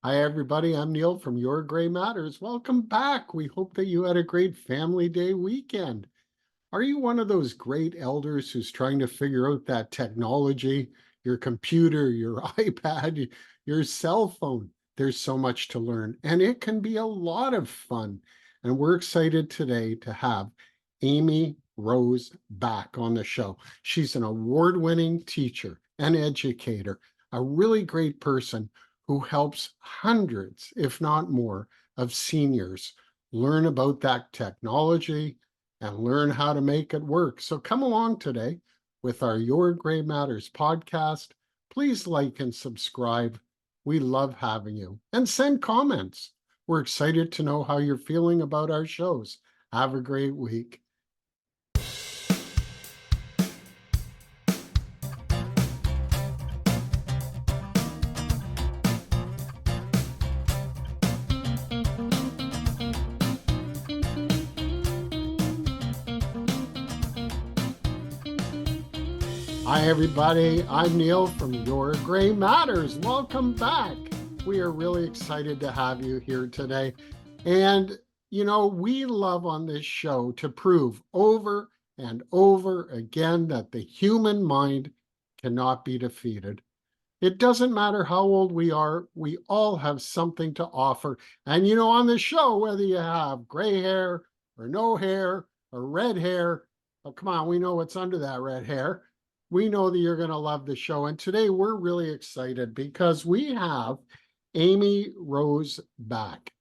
Hi, everybody. I'm Neil from Your Gray Matters. Welcome back. We hope that you had a great Family Day weekend. Are you one of those great elders who's trying to figure out that technology, your computer, your iPad, your cell phone? There's so much to learn, and it can be a lot of fun. And we're excited today to have Amy Rose back on the show. She's an award-winning teacher and educator, a really great person who helps hundreds, if not more, of seniors learn about that technology and learn how to make it work. So come along today with our Your Gray Matters podcast. Please like and subscribe. We love having you. And send comments. We're excited to know how you're feeling about our shows. Have a great week. Hi, everybody. I'm Neil from Your Gray Matters. Welcome back. We are really excited to have you here today. And, we love on this show to prove over and over again that the human mind cannot be defeated. It doesn't matter how old we are, we all have something to offer. And, on the show, whether you have gray hair or no hair or red hair, oh, come on, we know what's under that red hair. We know that you're going to love the show. And today we're really excited because we have Amy Rose back.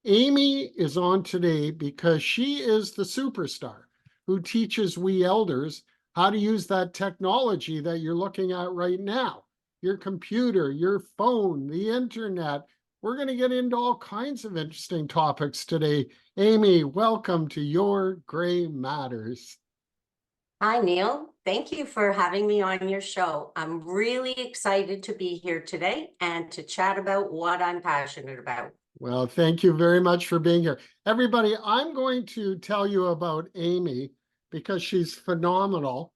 Amy is on today because she is the superstar who teaches we elders how to use that technology that you're looking at right now. Your computer, your phone, the internet. We're going to get into all kinds of interesting topics today. Amy, welcome to Your Gray Matters. Hi, Neil. Thank you for having me on your show. I'm really excited to be here today and to chat about what I'm passionate about. Well, thank you very much for being here. Everybody, I'm going to tell you about Amy because she's phenomenal.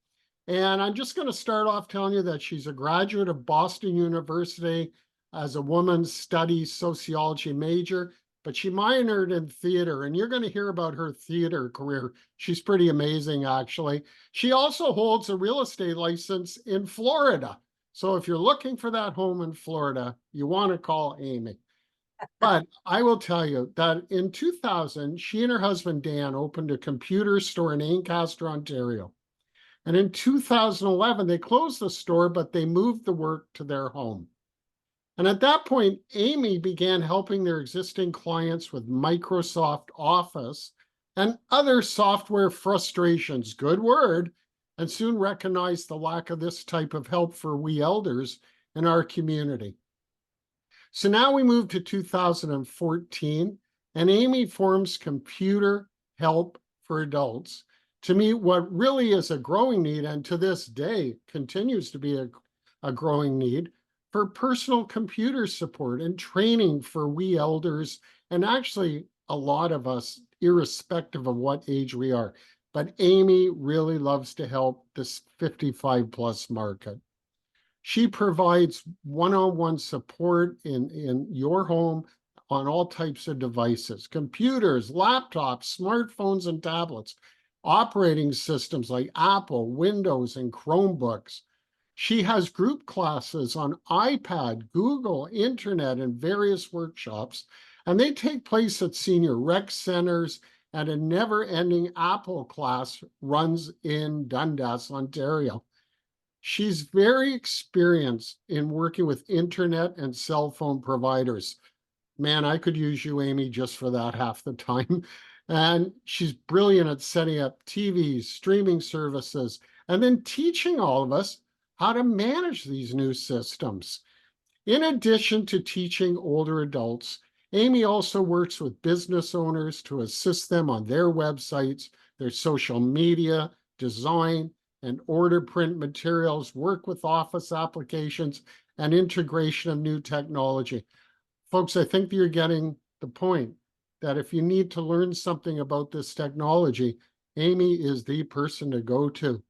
And I'm just going to start off telling you that she's a graduate of Boston University as a women's studies sociology major, but she minored in theater. And you're going to hear about her theater career. She's pretty amazing, actually. She also holds a real estate license in Florida. So if you're looking for that home in Florida, you want to call Amy. But I will tell you that in 2000, she and her husband, Dan, opened a computer store in Ancaster, Ontario. And in 2011, they closed the store, but they moved the work to their home. And at that point, Amy began helping their existing clients with Microsoft Office and other software frustrations, good word, and soon recognized the lack of this type of help for we elders in our community. So now we move to 2014, and Amy forms Computer Help for Adults to meet what really is a growing need, and to this day continues to be a growing need for personal computer support and training for we elders, and actually a lot of us, irrespective of what age we are. But Amy really loves to help this 55 plus market. She provides one-on-one support in your home on all types of devices, computers, laptops, smartphones, and tablets, operating systems like Apple, Windows, and Chromebooks. She has group classes on iPad, Google, internet, and various workshops, and they take place at senior rec centers, and a never-ending Apple class runs in Dundas, Ontario. She's very experienced in working with internet and cell phone providers. Man, I could use you, Amy, just for that half the time. And she's brilliant at setting up TVs, streaming services, and then teaching all of us how to manage these new systems. In addition to teaching older adults, Amy also works with business owners to assist them on their websites, their social media, design, and order print materials, work with office applications, and integration of new technology. Folks, I think you're getting the point that if you need to learn something about this technology, Amy is the person to go to.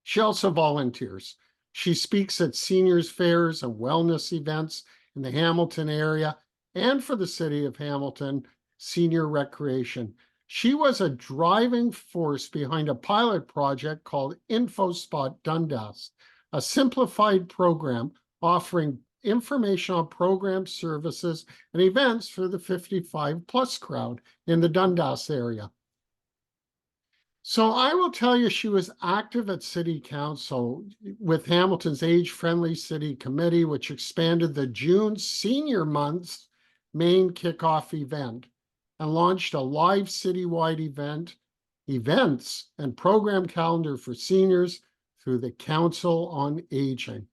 She also volunteers. She speaks at seniors fairs and wellness events in the Hamilton area, and for the city of Hamilton senior recreation. She was a driving force behind a pilot project called InfoSpot Dundas, a simplified program offering information on program services and events for the 55 plus crowd in the Dundas area. So I will tell you, she was active at City Council with Hamilton's Age-Friendly City Committee, which expanded the June Senior Month's main kickoff event and launched a live citywide events and program calendar for seniors through the Council on Aging.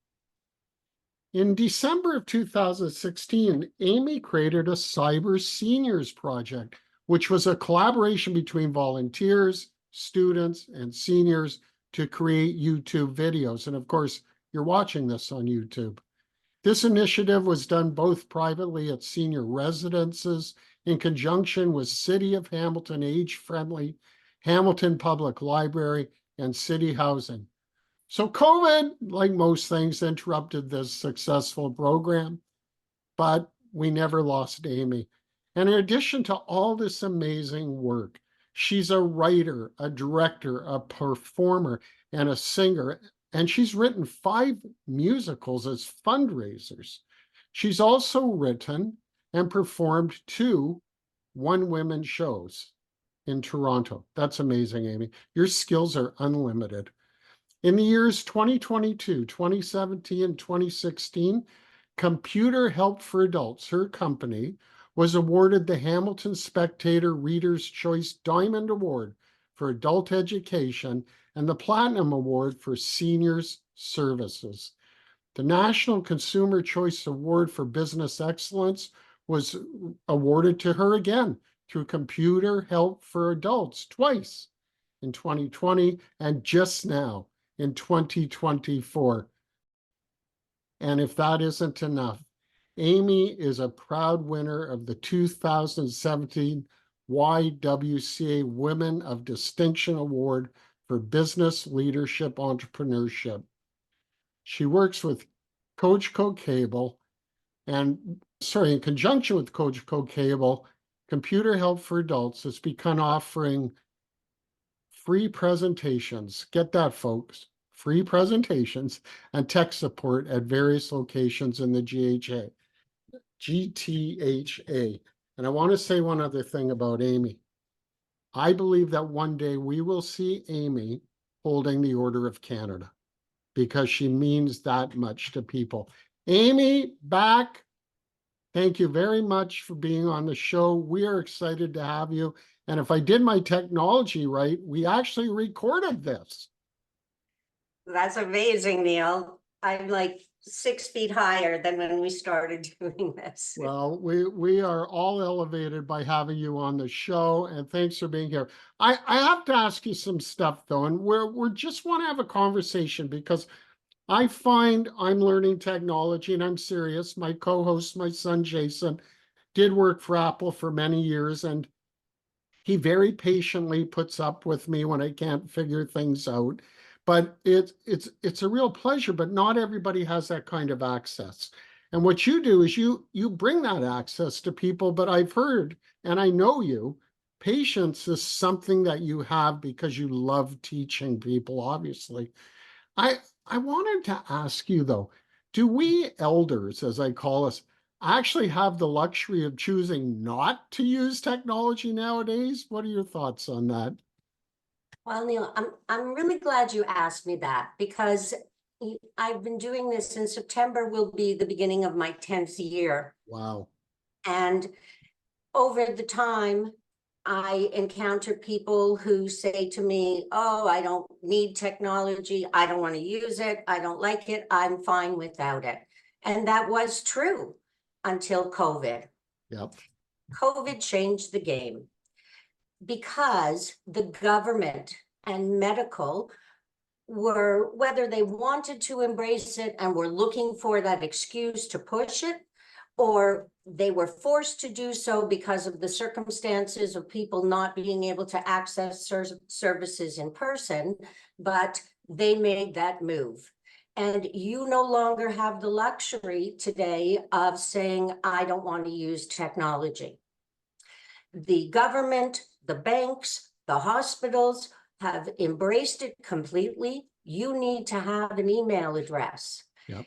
In December of 2016, Amy created a Cyber Seniors Project, which was a collaboration between volunteers, students, and seniors to create YouTube videos. And of course, you're watching this on YouTube. This initiative was done both privately at senior residences in conjunction with City of Hamilton Age-Friendly, Hamilton Public Library, and City Housing. So COVID, like most things, interrupted this successful program, but we never lost Amy. And in addition to all this amazing work, she's a writer, a director, a performer, and a singer, and she's written 5 musicals as fundraisers. She's also written and performed 2 one-woman shows in Toronto. That's amazing, Amy. Your skills are unlimited. In the years 2022, 2017, and 2016, Computer Help for Adults, her company, was awarded the Hamilton Spectator Reader's Choice Diamond Award for Adult Education and the Platinum Award for Seniors Services. The National Consumer Choice Award for Business Excellence was awarded to her again through Computer Help for Adults twice, in 2020 and just now in 2024. And if that isn't enough, Amy is a proud winner of the 2017 YWCA Women of Distinction Award for Business Leadership Entrepreneurship. She works with Cogeco Cable and, in conjunction with Cogeco Cable, Computer Help for Adults has begun offering free presentations. Get that, folks. Free presentations and tech support at various locations in the GTHA. And I want to say one other thing about Amy. I believe that one day we will see Amy holding the Order of Canada because she means that much to people. Amy, back. Thank you very much for being on the show. We are excited to have you. And if I did my technology right, we actually recorded this. That's amazing, Neil. I'm like 6 feet higher than when we started doing this. Well, we are all elevated by having you on the show, and thanks for being here. I have to ask you some stuff though, and we're just want to have a conversation because I find I'm learning technology, and I'm serious. My co-host, my son Jason, did work for Apple for many years, and he very patiently puts up with me when I can't figure things out. But it's a real pleasure, but not everybody has that kind of access. And what you do is you bring that access to people, but I've heard, and I know you, patience is something that you have because you love teaching people, obviously. I wanted to ask you though, do we elders, as I call us, actually have the luxury of choosing not to use technology nowadays? What are your thoughts on that? Well, Neil, I'm really glad you asked me that because I've been doing this. In September will be the beginning of my 10th year. Wow. And over the time, I encounter people who say to me, oh, I don't need technology. I don't want to use it. I don't like it. I'm fine without it. And that was true until COVID. Yep. COVID changed the game because the government and medical were, whether they wanted to embrace it and were looking for that excuse to push it, or they were forced to do so because of the circumstances of people not being able to access services in person, but they made that move. And you no longer have the luxury today of saying, I don't want to use technology. The government, the banks, the hospitals have embraced it completely. You need to have an email address. Yep.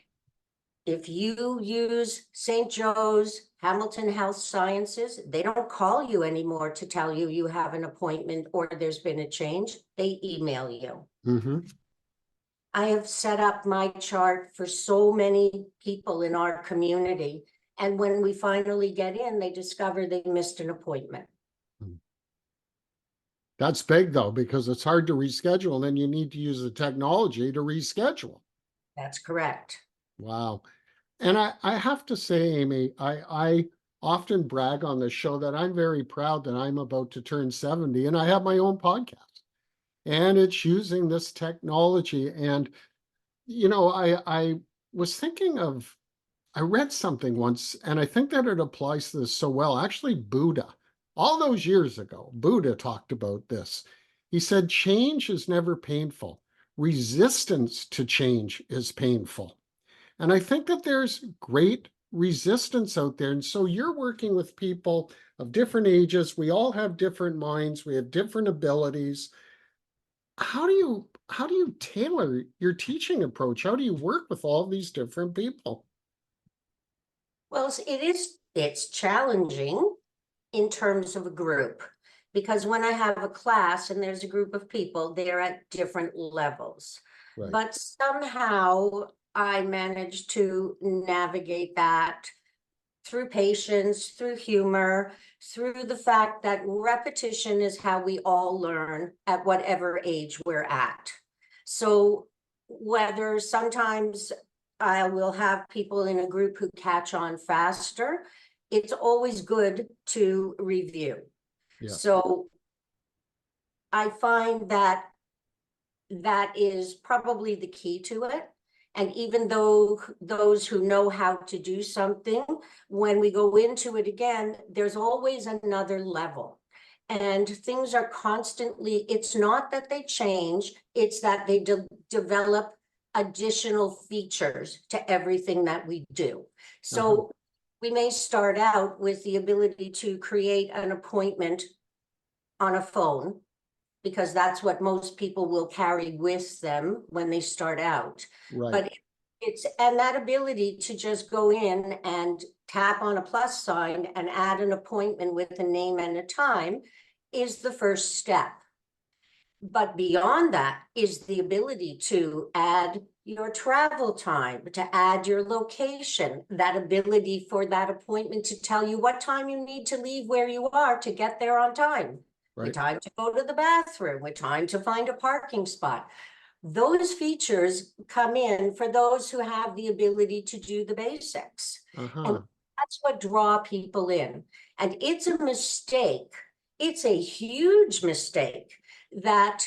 If you use St. Joe's, Hamilton Health Sciences, they don't call you anymore to tell you you have an appointment or there's been a change. They email you. Mm-hmm. I have set up my chart for so many people in our community. And when we finally get in, they discover they missed an appointment. That's big though, because it's hard to reschedule, and then you need to use the technology to reschedule. That's correct. Wow. And I have to say, Amy, I often brag on this show that I'm very proud that I'm about to turn 70 and I have my own podcast. And it's using this technology. And, I was thinking of, I read something once, and I think that it applies to this so well. Actually, Buddha, all those years ago, Buddha talked about this. He said, change is never painful. Resistance to change is painful. And I think that there's great resistance out there. And so you're working with people of different ages. We all have different minds. We have different abilities. How do you tailor your teaching approach? How do you work with all these different people? Well, it's challenging in terms of a group, because when I have a class and there's a group of people, they're at different levels. Right. But somehow I managed to navigate that through patience, through humor, through the fact that repetition is how we all learn at whatever age we're at. So whether sometimes I will have people in a group who catch on faster, it's always good to review. Yes. So I find that that is probably the key to it. And even though those who know how to do something, when we go into it again, there's always another level. And things are constantly, it's not that they change, it's that they develop additional features to everything that we do. So we may start out with the ability to create an appointment on a phone, because that's what most people will carry with them when they start out. Right. But and that ability to just go in and tap on a plus sign and add an appointment with a name and a time is the first step. But beyond that is the ability to add your travel time, to add your location, that ability for that appointment to tell you what time you need to leave where you are to get there on time. Right. What time to go to the bathroom, what time to find a parking spot. Those features come in for those who have the ability to do the basics. And that's what draw people in. And it's a mistake. It's a huge mistake that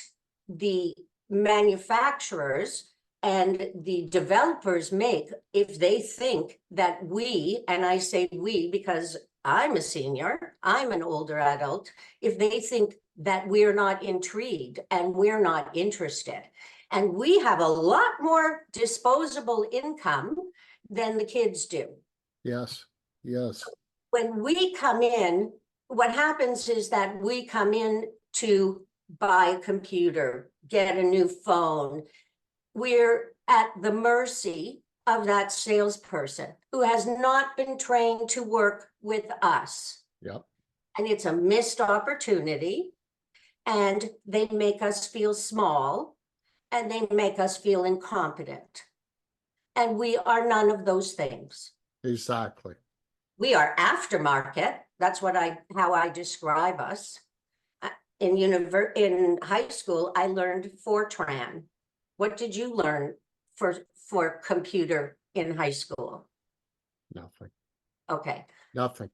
the manufacturers and the developers make if they think that we, and I say we because I'm a senior, I'm an older adult, if they think that we're not intrigued and we're not interested. And we have a lot more disposable income than the kids do. Yes, yes. When we come in, what happens is that we come in to buy a computer, get a new phone. We're at the mercy of that salesperson who has not been trained to work with us. Yep. And it's a missed opportunity. And they make us feel small, and they make us feel incompetent. And we are none of those things. Exactly. We are aftermarket. That's how I describe us. In high school, I learned Fortran. What did you learn for computer in high school? Nothing. Okay. Nothing.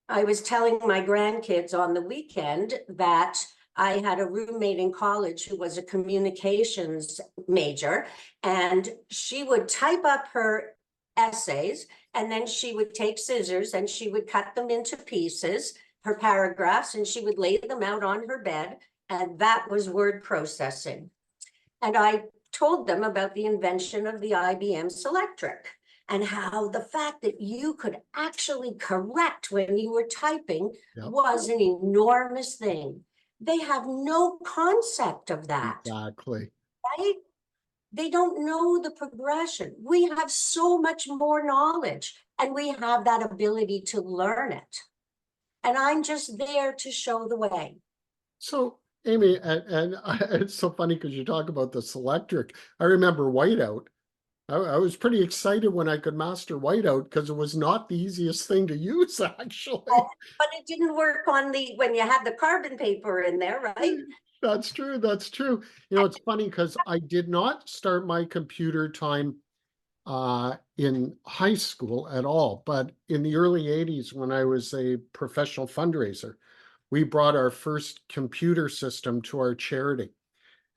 I was telling my grandkids on the weekend that I had a roommate in college who was a communications major, and she would type up her essays, and then she would take scissors and she would cut them into pieces, her paragraphs, and she would lay them out on her bed, and that was word processing. And I told them about the invention of the IBM Selectric and how the fact that you could actually correct when you were typing Yep. was an enormous thing. They have no concept of that, Exactly. right? They don't know the progression. We have so much more knowledge and we have that ability to learn it. And I'm just there to show the way. So, Amy, and it's so funny because you talk about the Selectric. I remember whiteout. I was pretty excited when I could master whiteout because it was not the easiest thing to use, actually. But it didn't work on when you had the carbon paper in there, right? That's true. That's true. You know, it's funny because I did not start my computer time in high school at all, but in the early 80s, when I was a professional fundraiser, we brought our first computer system to our charity.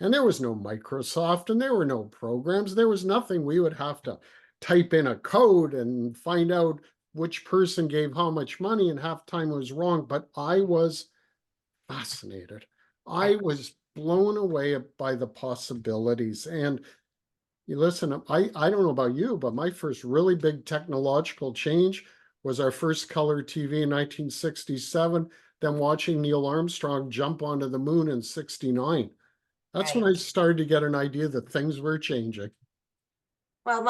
And there was no Microsoft and there were no programs. There was nothing. We would have to type in a code and find out which person gave how much money, and half the time it was wrong. But I was fascinated. I was blown away by the possibilities. And you listen, I don't know about you, but my first really big technological change was our first color TV in 1967, then watching Neil Armstrong jump onto the moon in 69. That's when I Right. started to get an idea that things were changing. Well,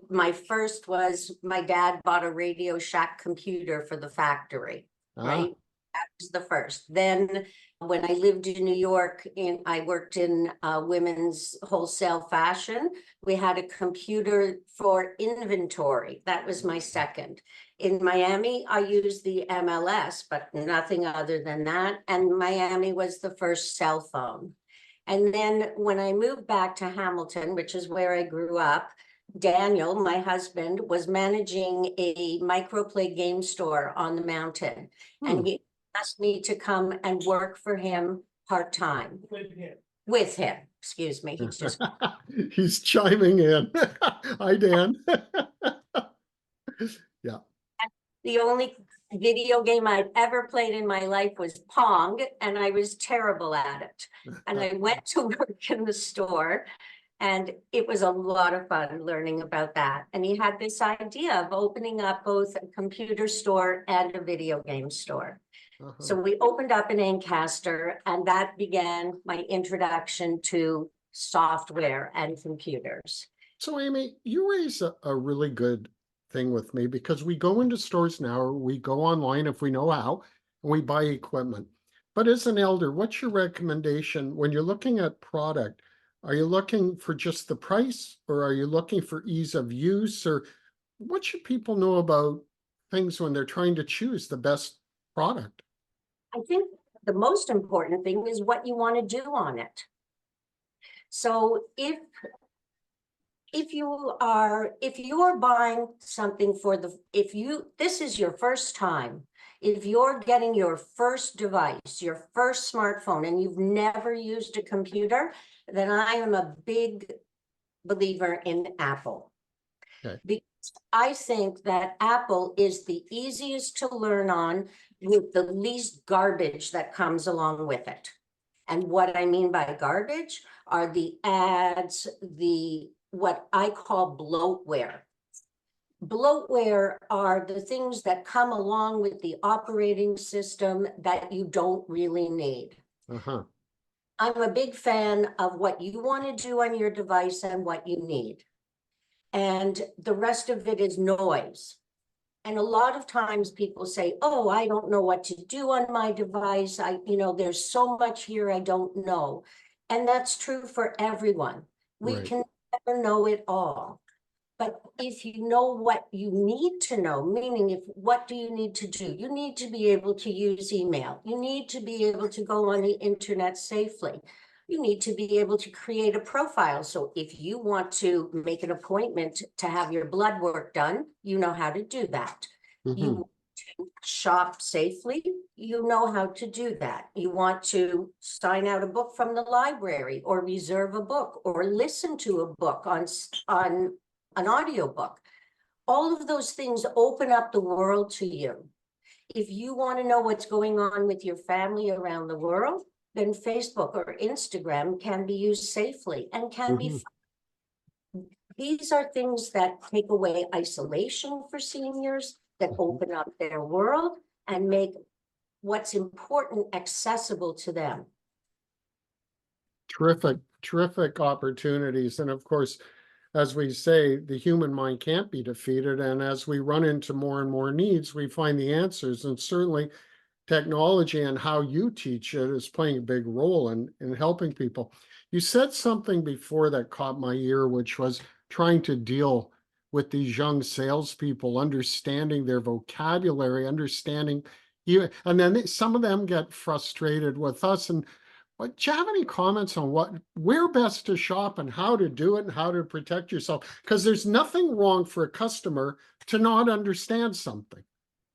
my first was my dad bought a Radio Shack computer for the factory, Ah, right? That was the first. Then when I lived in New York and I worked in women's wholesale fashion, we had a computer for inventory. That was my second. In Miami, I used the MLS, but nothing other than that. And Miami was the first cell phone. And then when I moved back to Hamilton, which is where I grew up, Daniel, my husband, was managing a microplay game store on the mountain. hmm. And he asked me to come and work for him part-time. With him, excuse me. He's just He's chiming in. Hi, Dan. Yeah. the only video game I'd ever played in my life was Pong, and I was terrible at it. And I went to work in the store, and it was a lot of fun learning about that. And he had this idea of opening up both a computer store and a video game store. So Uh-huh. we opened up in Ancaster, and that began my introduction to software and computers. So, Amy, you raise a really good thing with me because we go into stores now, or we go online if we know how, and we buy equipment. But as an elder, what's your recommendation when you're looking at product? Are you looking for just the price, or are you looking for ease of use, or what should people know about things when they're trying to choose the best product? I think the most important thing is what you want to do on it. So if you're buying something for this is your first time, if you're getting your first device, your first smartphone, and you've never used a computer, then I am a big believer in Apple. Okay. Because I think that Apple is the easiest to learn on with the least garbage that comes along with it. And what I mean by garbage are the ads, what I call bloatware. Bloatware are the things that come along with the operating system that you don't really need. Uh-huh. I'm a big fan of what you want to do on your device and what you need. And the rest of it is noise. And a lot of times people say, oh, I don't know what to do on my device. There's so much here I don't know. And that's true for everyone. We Right. can never know it all. But if you know what you need to know, meaning what do you need to do? You need to be able to use email. You need to be able to go on the internet safely. You need to be able to create a profile. So if you want to make an appointment to have your blood work done, you know how to do that. You Mm-hmm. want to shop safely, you know how to do that. You want to sign out a book from the library or reserve a book or listen to a book on an audiobook. All of those things open up the world to you. If you want to know what's going on with your family around the world, then Facebook or Instagram can be used safely and can be Mm-hmm. fun. These are things that take away isolation for seniors, that open up their world and make what's important accessible to them. Terrific, terrific opportunities. And of course, as we say, the human mind can't be defeated. And as we run into more and more needs, we find the answers. And certainly technology and how you teach it is playing a big role in helping people. You said something before that caught my ear, which was trying to deal with these young salespeople, understanding their vocabulary, understanding you, and then some of them get frustrated with us. And but do you have any comments on where best to shop and how to do it and how to protect yourself? Because there's nothing wrong for a customer to not understand something.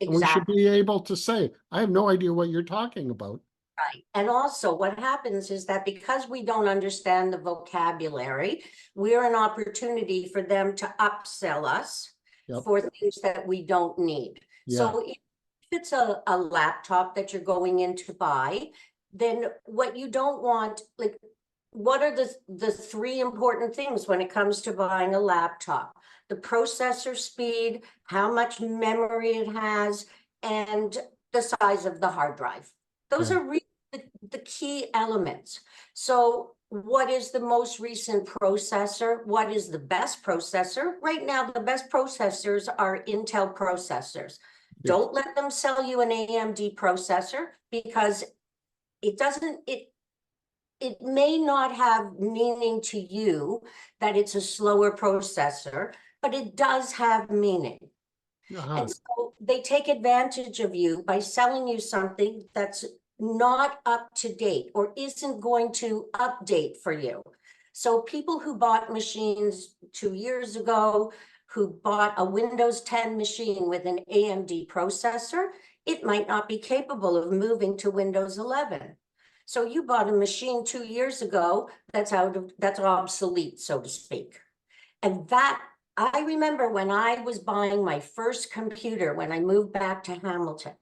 And we should Exactly. be able to say, I have no idea what you're talking about. Right. And also what happens is that because we don't understand the vocabulary, we're an opportunity for them to upsell us Yep. for things that we don't need. Yeah. So if it's a laptop that you're going in to buy, then what you don't want, like, what are the three important things when it comes to buying a laptop? The processor speed, how much memory it has, and the size of the hard drive. Those Yeah. are really the key elements. So what is the most recent processor? What is the best processor? Right now, the best processors are Intel processors. Yes. Don't let them sell you an AMD processor, because it may not have meaning to you that it's a slower processor, but it does have meaning. Uh-huh. And so they take advantage of you by selling you something that's not up to date or isn't going to update for you. So people who bought machines 2 years ago, who bought a Windows 10 machine with an AMD processor, it might not be capable of moving to Windows 11. So you bought a machine 2 years ago that's obsolete, so to speak. And that, I remember when I was buying my first computer, when I moved back to Hamilton,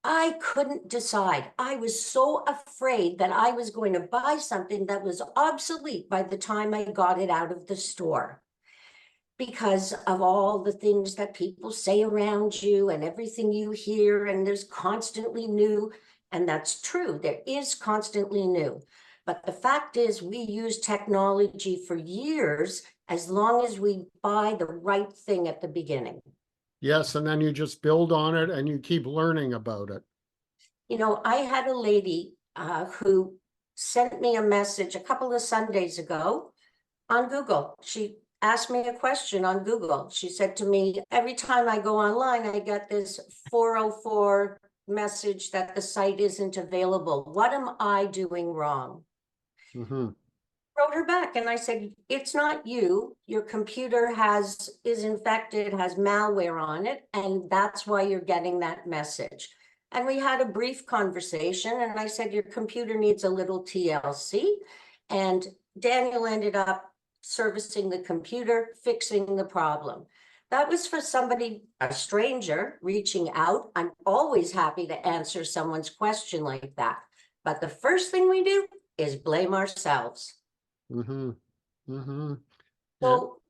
I couldn't decide. I was so afraid that I was going to buy something that was obsolete by the time I got it out of the store, because of all the things that people say around you and everything you hear, and there's constantly new. And that's true, there is constantly new. But the fact is, we use technology for years as long as we buy the right thing at the beginning. Yes, and then you just build on it and you keep learning about it. You know, I had a lady who sent me a message a couple of Sundays ago on Google. She asked me a question on Google. She said to me, every time I go online, I get this 404 message that the site isn't available. What am I doing wrong? Mm-hmm. Wrote her back and I said, it's not you. Your computer is infected, has malware on it, and that's why you're getting that message. And we had a brief conversation and I said, your computer needs a little TLC. And Daniel ended up servicing the computer, fixing the problem. That was for somebody, a stranger, reaching out. I'm always happy to answer someone's question like that. But the first thing we do is blame ourselves. Mm-hmm. Mm-hmm. Yeah. So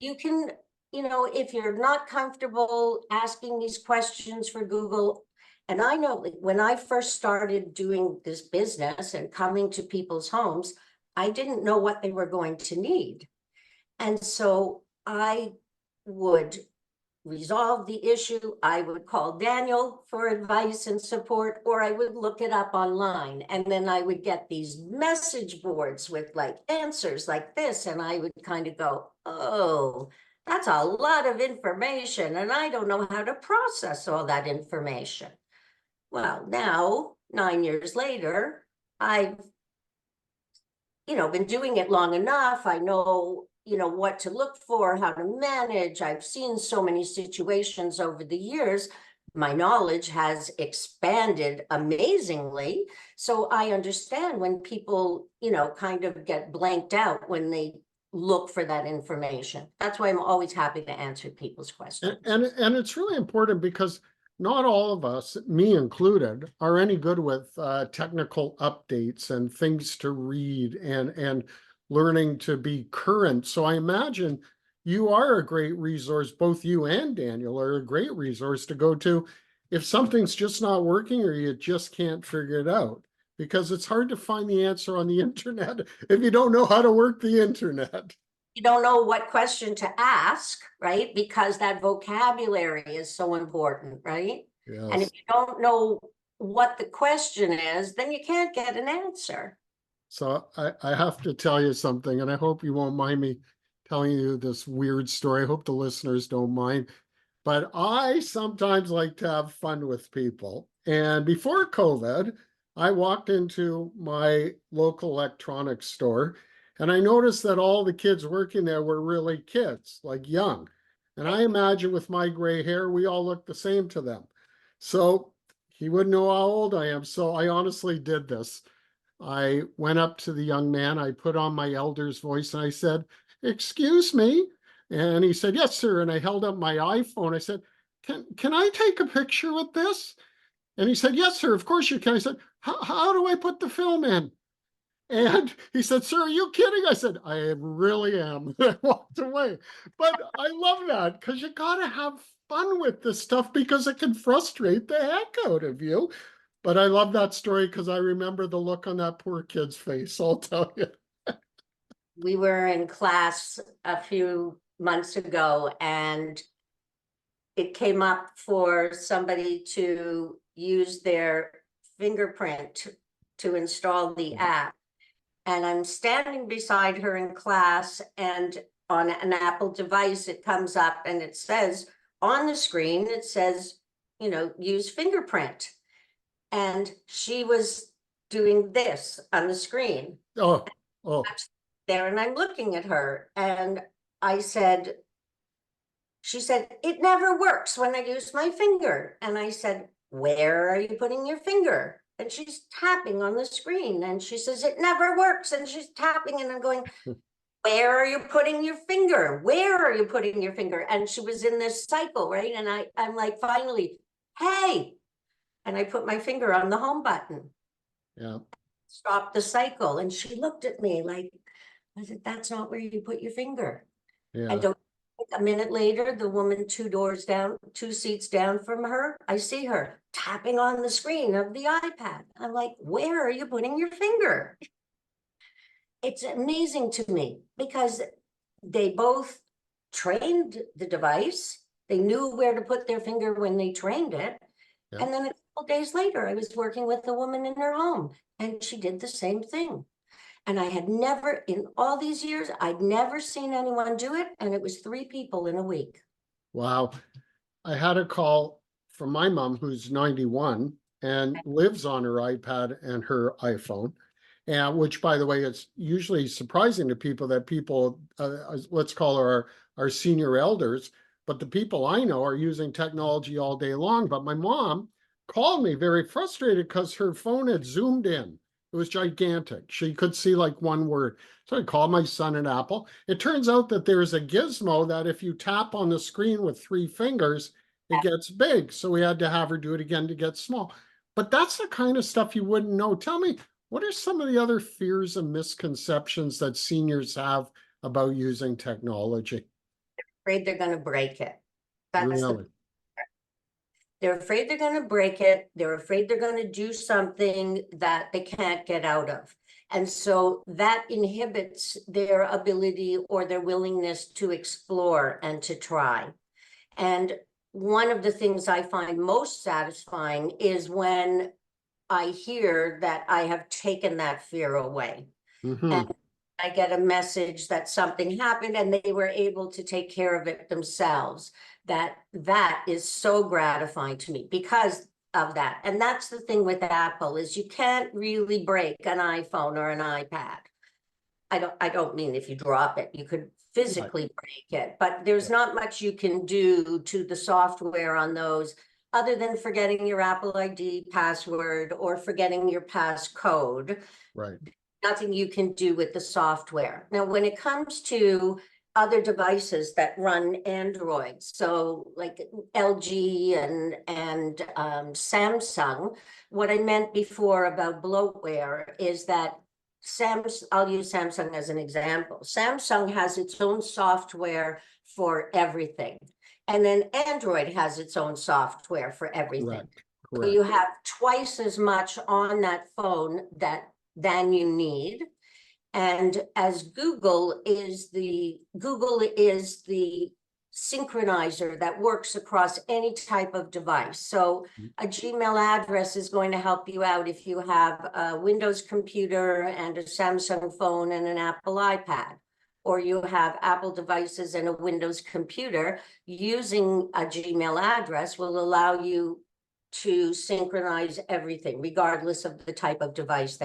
you can, if you're not comfortable asking these questions for Google, and I know, like, when I first started doing this business and coming to people's homes, I didn't know what they were going to need. And so I would resolve the issue. I would call Daniel for advice and support, or I would look it up online. And then I would get these message boards with like answers like this. And I would kind of go, oh, that's a lot of information. And I don't know how to process all that information. Well, now, 9 years later, I've been doing it long enough. I know, what to look for, how to manage. I've seen so many situations over the years. My knowledge has expanded amazingly. So I understand when people, kind of get blanked out when they look for that information. That's why I'm always happy to answer people's questions. And it's really important because not all of us, me included, are any good with technical updates and things to read and learning to be current. So I imagine you are a great resource. Both you and Daniel are a great resource to go to if something's just not working or you just can't figure it out. Because it's hard to find the answer on the internet if you don't know how to work the internet. You don't know what question to ask, right? Because that vocabulary is so important, right? And if Yes. you don't know what the question is, then you can't get an answer. So I have to tell you something, and I hope you won't mind me telling you this weird story. I hope the listeners don't mind. But I sometimes like to have fun with people. And before COVID, I walked into my local electronics store and I noticed that all the kids working there were really kids, like young. And I imagine with my gray hair, we all look the same to them. So he wouldn't know how old I am. So I honestly did this. I went up to the young man, I put on my elder's voice, and I said, "Excuse me." And he said, "Yes, sir." And I held up my iPhone. I said, can I take a picture with this? And he said, "Yes, sir, of course you can." I said, how do I put the film in? And he said, "Sir, are you kidding?" I said, "I really am." I walked away. But I love that because you got to have fun with this stuff because it can frustrate the heck out of you. But I love that story because I remember the look on that poor kid's face, I'll tell you. We were in class a few months ago and it came up for somebody to use their fingerprint to install the app. And I'm standing beside her in class, and on an Apple device, it comes up and it says on the screen, it says, use fingerprint. And she was doing this on the screen. Oh, oh, There, and I'm looking at her, and I said, she said, "It never works when I use my finger." And I said, "Where are you putting your finger?" And she's tapping on the screen and she says, "It never works." And she's tapping and I'm going, "Where are you putting your finger? Where are you putting your finger?" And she was in this cycle, right? And I'm like, finally, "Hey." And I put my finger on the home button, yeah, stop the cycle. And she looked at me like, I said, "That's not where you put your finger." I yeah. don't think a minute later, the woman two doors down, two seats down from her, I see her tapping on the screen of the iPad. I'm like, "Where are you putting your finger?" It's amazing to me because they both trained the device. They knew where to put their finger when they trained it. Yeah. And then a couple days later, I was working with a woman in her home and she did the same thing. And I had never, in all these years, I'd never seen anyone do it. And it was 3 people in a week. Wow. I had a call from my mom who's 91 and lives on her iPad and her iPhone. And which, by the way, it's usually surprising to people that people, let's call her our senior elders, but the people I know are using technology all day long. But my mom called me very frustrated because her phone had zoomed in. It was gigantic. She could see like one word. So I called my son at Apple. It turns out that there's a gizmo that if you tap on the screen with 3 fingers, it gets big. So we had to have her do it again to get small. But that's the kind of stuff you wouldn't know. Tell me, what are some of the other fears and misconceptions that seniors have about using technology? Afraid they're going to break it. Really? They're afraid they're going to break it. They're afraid they're going to do something that they can't get out of. And so that inhibits their ability or their willingness to explore and to try. And one of the things I find most satisfying is when I hear that I have taken that fear away. Mm-hmm. And I get a message that something happened and they were able to take care of it themselves. That is so gratifying to me because of that. And that's the thing with Apple is you can't really break an iPhone or an iPad. I don't mean if you drop it, you could Right. physically break it, but there's not much you can do to the software on those other than forgetting your Apple ID password or forgetting your passcode. Right. Nothing you can do with the software. Now, when it comes to other devices that run Android, so like LG and Samsung, what I meant before about bloatware is that I'll use Samsung as an example. Samsung has its own software for everything. And then Android has its own software for everything. Correct. So Correct. you have twice as much on that phone than you need. And as Google is the synchronizer that works across any type of device. So a Gmail address is going to help you out if you have a Windows computer and a Samsung phone and an Apple iPad, or you have Apple devices and a Windows computer. Using a Gmail address will allow you to synchronize everything, regardless of the type of devices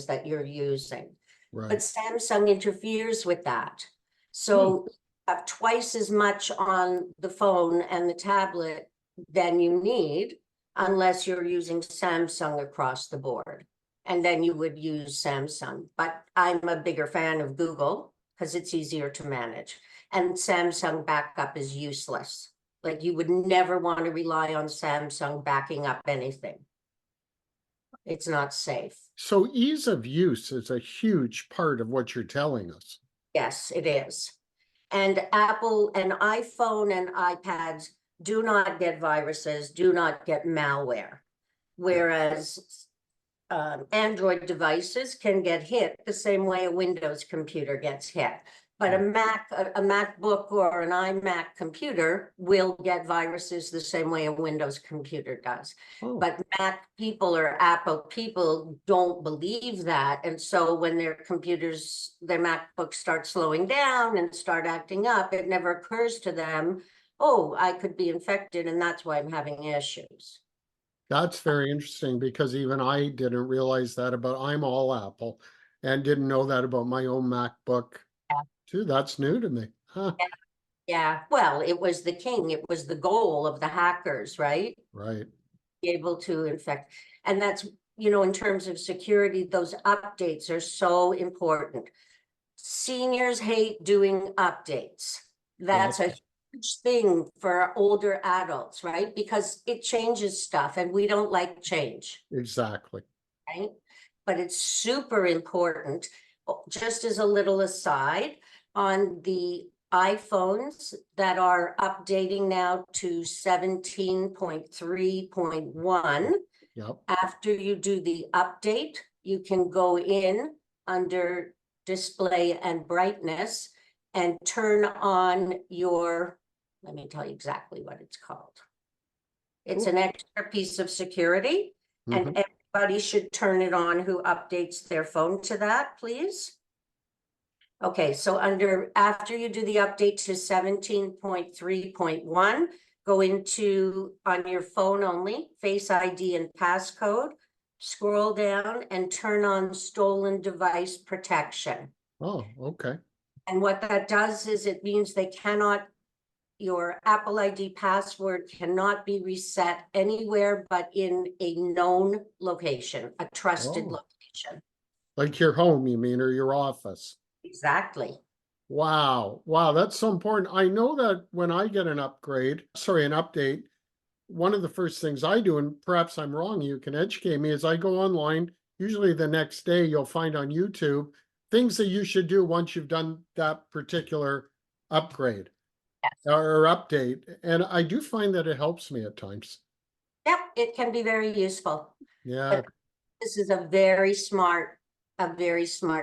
that you're using. But Right. Samsung interferes with that. So you have twice as much on the phone and the tablet than you need, unless you're using Samsung across the board. And then you would use Samsung. But I'm a bigger fan of Google because it's easier to manage. And Samsung backup is useless. Like, you would never want to rely on Samsung backing up anything. It's not safe. So ease of use is a huge part of what you're telling us. Yes, it is. And Apple and iPhone and iPads do not get viruses, do not get malware. Whereas Android devices can get hit the same way a Windows computer gets hit. But a MacBook or an iMac computer will get viruses the same way a Windows computer does. Oh, But Mac people or Apple people don't believe that. And so when their MacBooks start slowing down and start acting up, it never occurs to them, oh, I could be infected and that's why I'm having issues. that's very interesting because even I didn't realize that about, I'm all Apple and didn't know that about my own MacBook too. That's new to me. Huh. Yeah, well, it was the king. It was the goal of the hackers, right? Right. Be able to infect. And that's, in terms of security, those updates are so important. Seniors hate doing updates. That's Yep. a huge thing for older adults, right? Because it changes stuff and we don't like change, Exactly. right? But it's super important. Just as a little aside, on the iPhones that are updating now to 17.3.1, Yep. after you do the update, you can go in under display and brightness and turn on let me tell you exactly what it's called. It's an extra piece of security, and Mhm. everybody should turn it on who updates their phone to that, please. Okay, so after you do the update to 17.3.1, go on your phone only, Face ID and passcode, scroll down and turn on stolen device protection. Oh, okay. And what that does is it means your Apple ID password cannot be reset anywhere but in a known location, a trusted Oh, location. like your home, you mean, or your office? Exactly. Wow. Wow, that's so important. I know that when I get an update, one of the first things I do, and perhaps I'm wrong, you can educate me, is I go online. Usually the next day you'll find on YouTube things that you should do once you've done that particular upgrade or update. And I do find that it helps me at times. Yep, it can be very useful. Yeah. But this is a very smart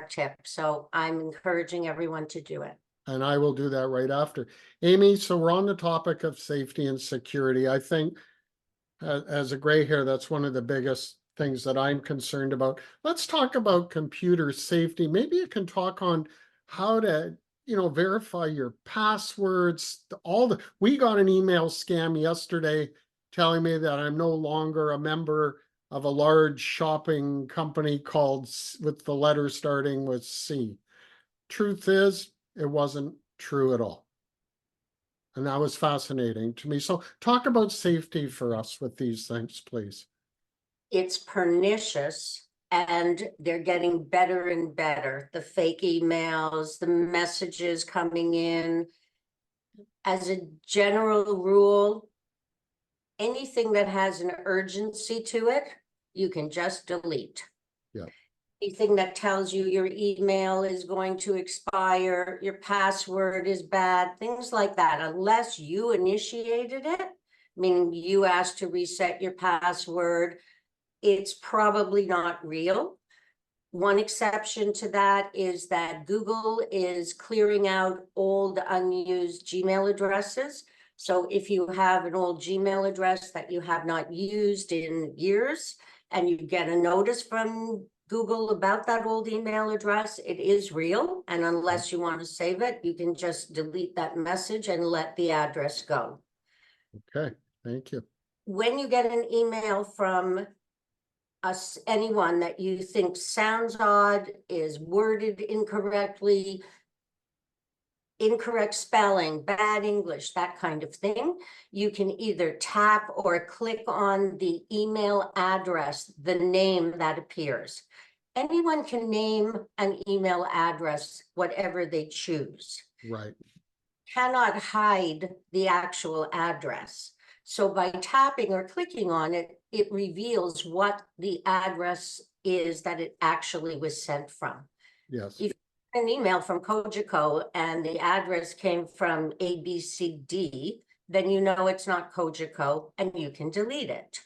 tip. So I'm encouraging everyone to do it. And I will do that right after. Amy, so we're on the topic of safety and security. I think as a gray hair, that's one of the biggest things that I'm concerned about. Let's talk about computer safety. Maybe you can talk on how to, verify your passwords, we got an email scam yesterday telling me that I'm no longer a member of a large shopping company with the letter starting with C. Truth is, it wasn't true at all. And that was fascinating to me. So talk about safety for us with these things, please. It's pernicious and they're getting better and better. The fake emails, the messages coming in. As a general rule, anything that has an urgency to it, you can just delete. Yeah. anything that tells you your email is going to expire, your password is bad, things like that, unless you initiated it, meaning you asked to reset your password, it's probably not real. One exception to that is that Google is clearing out old unused Gmail addresses. So if you have an old Gmail address that you have not used in years and you get a notice from Google about that old email address, it is real. And unless you want to save it, you can just delete that message and let the address go. Okay, thank you. When you get an email from anyone that you think sounds odd, is worded incorrectly, incorrect spelling, bad English, that kind of thing, you can either tap or click on the email address, the name that appears. Anyone can name an email address whatever they choose. Right. Cannot hide the actual address. So by tapping or clicking on it, it reveals what the address is that it actually was sent from. Yes. If an email from Cogeco and the address came from ABCD, then you know it's not Cogeco and you can delete it.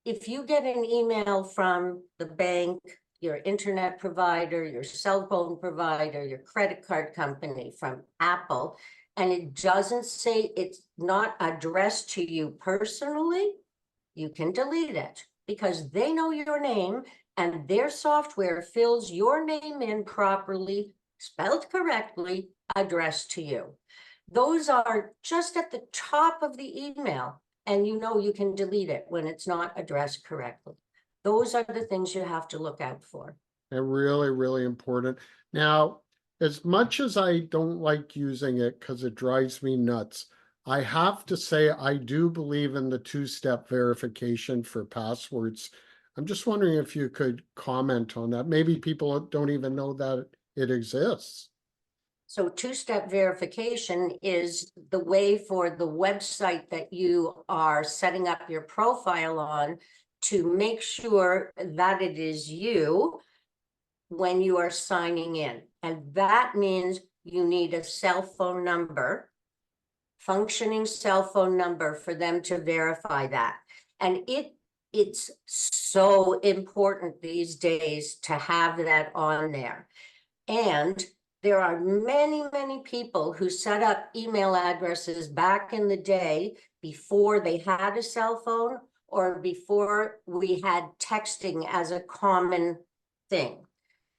If you get an email from the bank, your internet provider, your cell phone provider, your credit card company, from Apple, and it doesn't say, it's not addressed to you personally, you can delete it because they know your name and their software fills your name in properly, spelled correctly, addressed to you. Those are just at the top of the email, and you know you can delete it when it's not addressed correctly. Those are the things you have to look out for. They're really, really important. Now, as much as I don't like using it because it drives me nuts, I have to say I do believe in the two-step verification for passwords. I'm just wondering if you could comment on that. Maybe people don't even know that it exists. So two-step verification is the way for the website that you are setting up your profile on to make sure that it is you when you are signing in. And that means you need a cell phone number, functioning cell phone number for them to verify that. And it's so important these days to have that on there. And there are many, many people who set up email addresses back in the day before they had a cell phone or before we had texting as a common thing.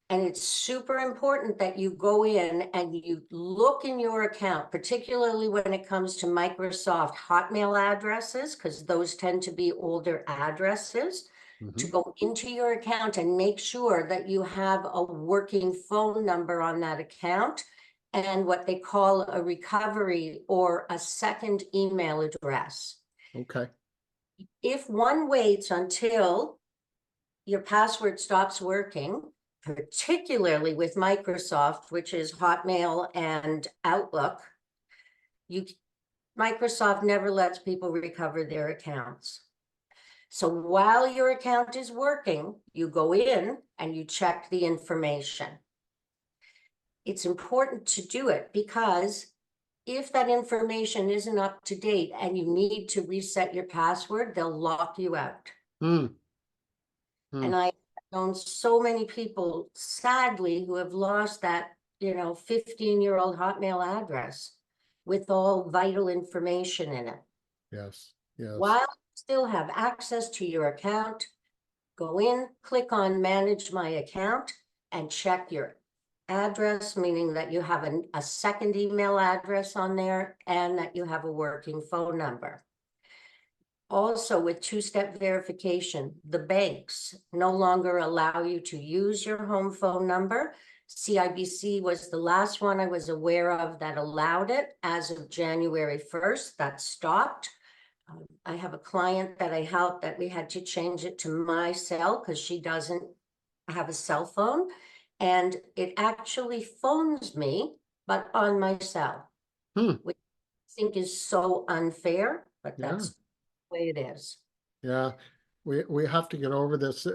And it's super important that you go in and you look in your account, particularly when it comes to Microsoft Hotmail addresses, because those tend to be older addresses, to go into your account and make sure that you have a working phone number on that account and what they call a recovery or a second email address. Okay. If one waits until your password stops working, particularly with Microsoft, which is Hotmail and Outlook, Microsoft never lets people recover their accounts. So while your account is working, you go in and you check the information. It's important to do it because if that information isn't up to date and you need to reset your password, they'll lock you out. Hmm. Hmm. And I've known so many people, sadly, who have lost that, 15-year-old Hotmail address with all vital information in it. Yes. Yes. While you still have access to your account, go in, click on Manage My Account, and check your address, meaning that you have a second email address on there and that you have a working phone number. Also, with two-step verification, the banks no longer allow you to use your home phone number. CIBC was the last one I was aware of that allowed it as of January 1st. That stopped. I have a client that I helped that we had to change it to my cell because she doesn't have a cell phone. And it actually phones me, but on my cell, Hmm. which I think is so unfair, but Yeah. that's way it is. Yeah, we have to get over this.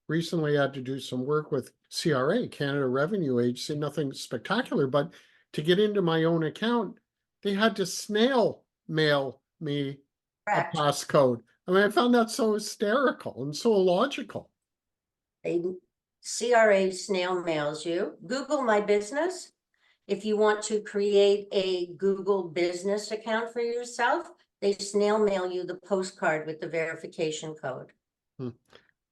recently had to do some work with CRA, Canada Revenue Agency, nothing spectacular, but to get into my own account, they had to snail mail me a Correct. passcode. I mean, I found that so hysterical and so illogical. They CRA snail mails you. Google My Business. If you want to create a Google business account for yourself, they snail mail you the postcard with the verification code. Hmm.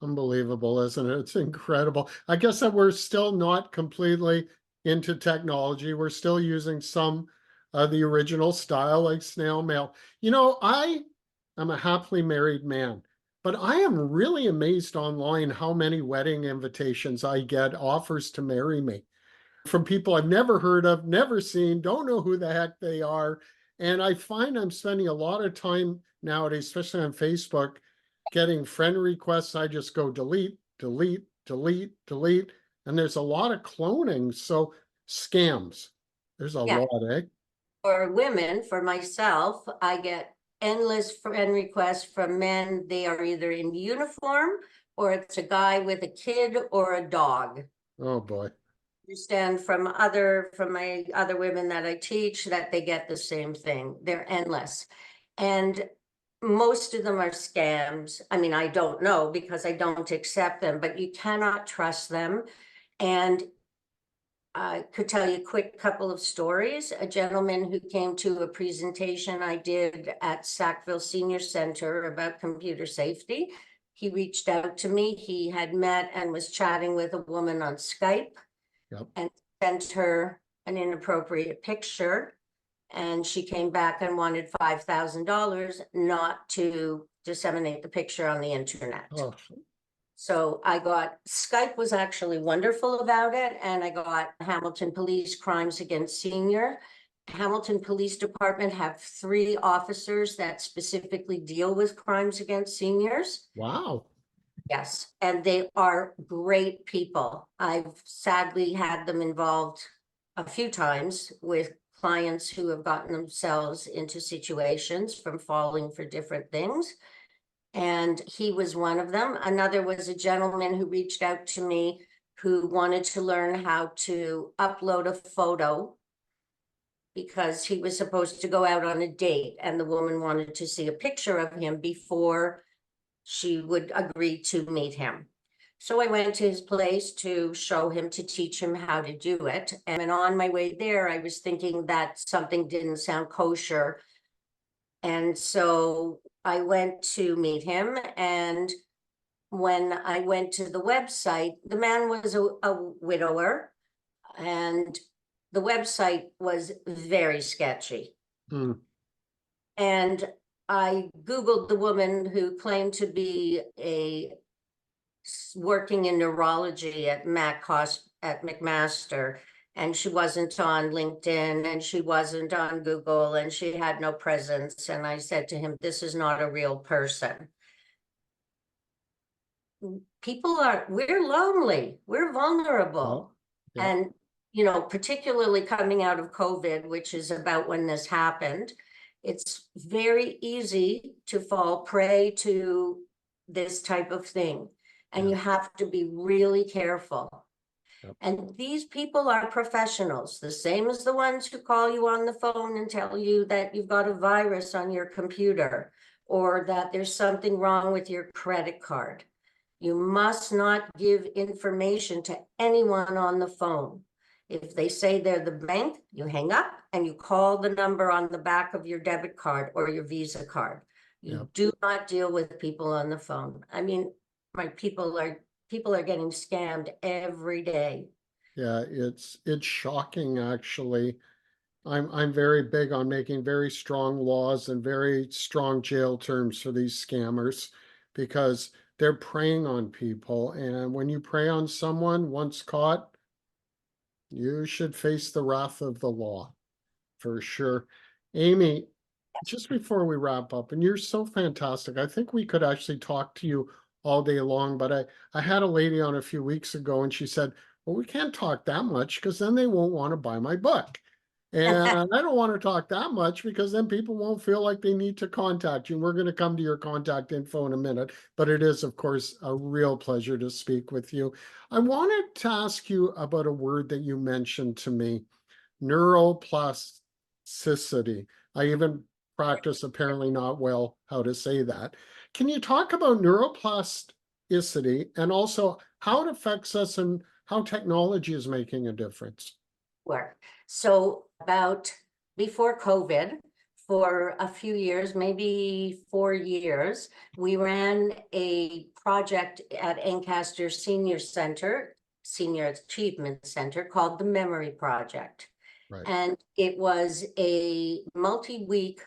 Unbelievable, isn't it? It's incredible. I guess that we're still not completely into technology. We're still using some of the original style, like snail mail. You know, I am a happily married man, but I am really amazed online how many wedding invitations I get, offers to marry me from people I've never heard of, never seen, don't know who the heck they are. And I find I'm spending a lot of time nowadays, especially on Facebook, getting friend requests. I just go delete, delete, delete, delete. And there's a lot of cloning. So scams, there's a Yeah, lot, eh? for women, for myself, I get endless friend requests from men. They are either in uniform or it's a guy with a kid or a dog. Oh boy. Understand from my other women that I teach that they get the same thing. They're endless. And most of them are scams. I mean, I don't know because I don't accept them, but you cannot trust them. And I could tell you a quick couple of stories. A gentleman who came to a presentation I did at Sackville Senior Center about computer safety. He reached out to me. He had met and was chatting with a woman on Skype. Yep. And sent her an inappropriate picture. And she came back and wanted $5,000 not to disseminate the picture on the internet. Oh, So Skype was actually wonderful about it. And I got Hamilton Police Crimes Against Senior. Hamilton Police Department have 3 officers that specifically deal with crimes against seniors. wow. Yes, and they are great people. I've sadly had them involved a few times with clients who have gotten themselves into situations from falling for different things. And he was one of them. Another was a gentleman who reached out to me who wanted to learn how to upload a photo because he was supposed to go out on a date and the woman wanted to see a picture of him before she would agree to meet him. So I went to his place to show him, to teach him how to do it. And on my way there, I was thinking that something didn't sound kosher. And so I went to meet him. And when I went to the website, the man was a widower, and the website was very sketchy. Hmm. And I Googled the woman who claimed to be working in neurology at McMaster, and she wasn't on LinkedIn and she wasn't on Google and she had no presence. And I said to him, this is not a real person. We're lonely, we're vulnerable. Yeah. And, particularly coming out of COVID, which is about when this happened, it's very easy to fall prey to this type of thing. And Yeah. you have to be really careful. Yep. And these people are professionals, the same as the ones who call you on the phone and tell you that you've got a virus on your computer or that there's something wrong with your credit card. You must not give information to anyone on the phone. If they say they're the bank, you hang up and you call the number on the back of your debit card or your Visa card. You Yep. do not deal with people on the phone. I mean, people are getting scammed every day. Yeah, it's shocking actually. I'm very big on making very strong laws and very strong jail terms for these scammers because they're preying on people. And when you prey on someone once caught, you should face the wrath of the law for sure. Amy, just before we wrap up, and you're so fantastic. I think we could actually talk to you all day long, but I had a lady on a few weeks ago and she said, well, we can't talk that much because then they won't want to buy my book. And I don't want to talk that much because then people won't feel like they need to contact you. And we're going to come to your contact info in a minute. But it is, of course, a real pleasure to speak with you. I wanted to ask you about a word that you mentioned to me, neuroplasticity. I even practice, apparently not well, how to say that. Can you talk about neuroplasticity and also how it affects us and how technology is making a difference? Work. So about before COVID, for a few years, maybe 4 years, we ran a project at Ancaster Senior Center, Senior Achievement Center, called the Memory Project. Right. And it was a multi-week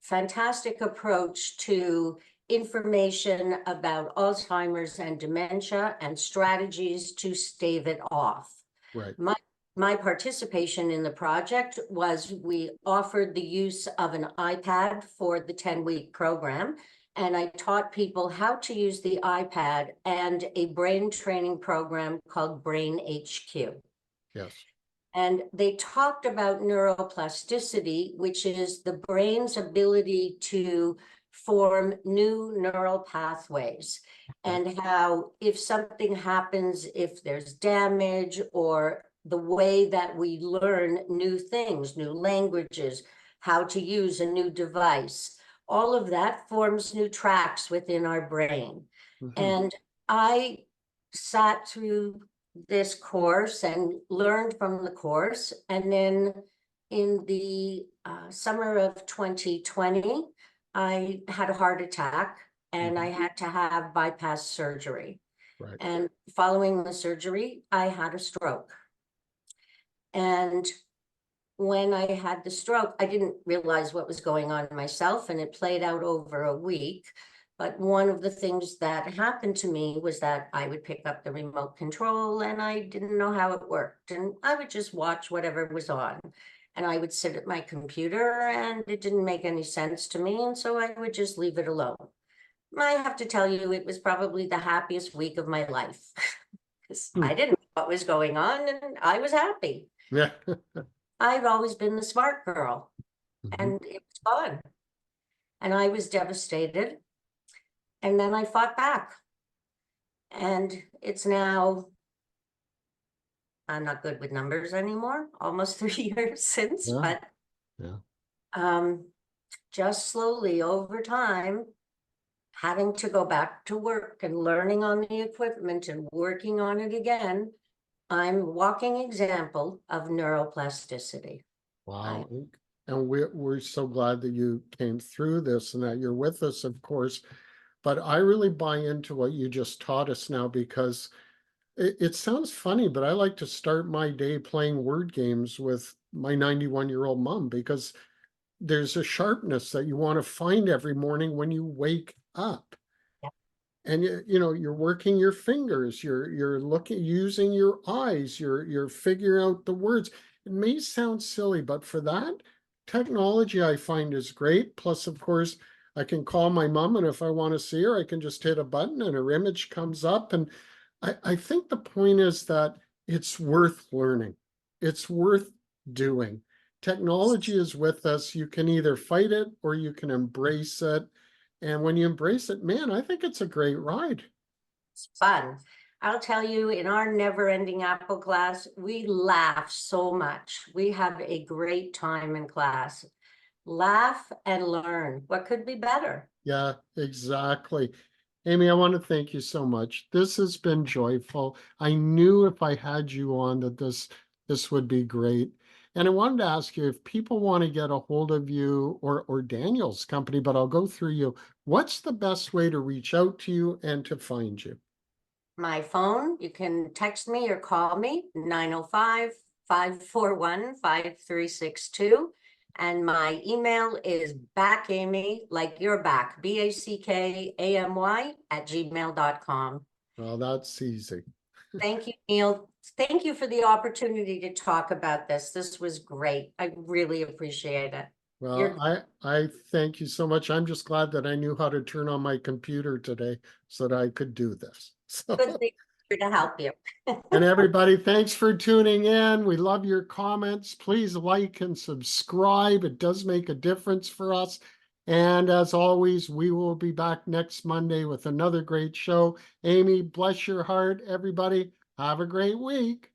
fantastic approach to information about Alzheimer's and dementia and strategies to stave it off. Right. My participation in the project was we offered the use of an iPad for the 10-week program, and I taught people how to use the iPad and a brain training program called Brain HQ. Yes. And they talked about neuroplasticity, which is the brain's ability to form new neural pathways, Right. and how if something happens, if there's damage, or the way that we learn new things, new languages, how to use a new device, all of that forms new tracks within our brain. Mhm. And I sat through this course and learned from the course. And then in the summer of 2020, I had a heart attack and I Mhm. had to have bypass surgery. Right. And following the surgery, I had a stroke. And when I had the stroke, I didn't realize what was going on myself, and it played out over a week. But one of the things that happened to me was that I would pick up the remote control and I didn't know how it worked. And I would just watch whatever was on. And I would sit at my computer and it didn't make any sense to me. And so I would just leave it alone. I have to tell you, it was probably the happiest week of my life because Hmm. I didn't know what was going on and I was happy. Yeah. I've always been the smart girl, Mhm. and it was fun. And I was devastated. And then I fought back. And it's now, I'm not good with numbers anymore, almost 3 years since, Yeah. but Yeah. um, just slowly over time, having to go back to work and learning on the equipment and working on it again, I'm walking example of neuroplasticity. I Wow. And we're so glad that you came through this and that you're with us, of course. But I really buy into what you just taught us now because it sounds funny, but I like to start my day playing word games with my 91-year-old mom because there's a sharpness that you want to find every morning when you wake up. And you're working your fingers, you're looking, using your eyes, you're figuring out the words. It may sound silly, but for that, technology I find is great. Plus, of course, I can call my mom, and if I want to see her, I can just hit a button and her image comes up. And I think the point is that it's worth learning. It's worth doing. Technology is with us. You can either fight it or you can embrace it. And when you embrace it, man, I think it's a great ride. It's fun. I'll tell you, in our never-ending Apple class, we laugh so much. We have a great time in class. Laugh and learn. What could be better? Yeah, exactly. Amy, I want to thank you so much. This has been joyful. I knew if I had you on that this would be great. And I wanted to ask you if people want to get a hold of you or Daniel's company, but I'll go through you. What's the best way to reach out to you and to find you? My phone, you can text me or call me, 905-541-5362. And my email is backamy, like your back, BACKAMY @gmail.com. Well, that's easy. Thank you, Neil. Thank you for the opportunity to talk about this. This was great. I really appreciate it. Well, You're I thank you so much. I'm just glad that I knew how to turn on my computer today so that I could do this. good. So Here to help you. And everybody, thanks for tuning in. We love your comments. Please like and subscribe. It does make a difference for us. And as always, we will be back next Monday with another great show. Amy, bless your heart, everybody. Have a great week.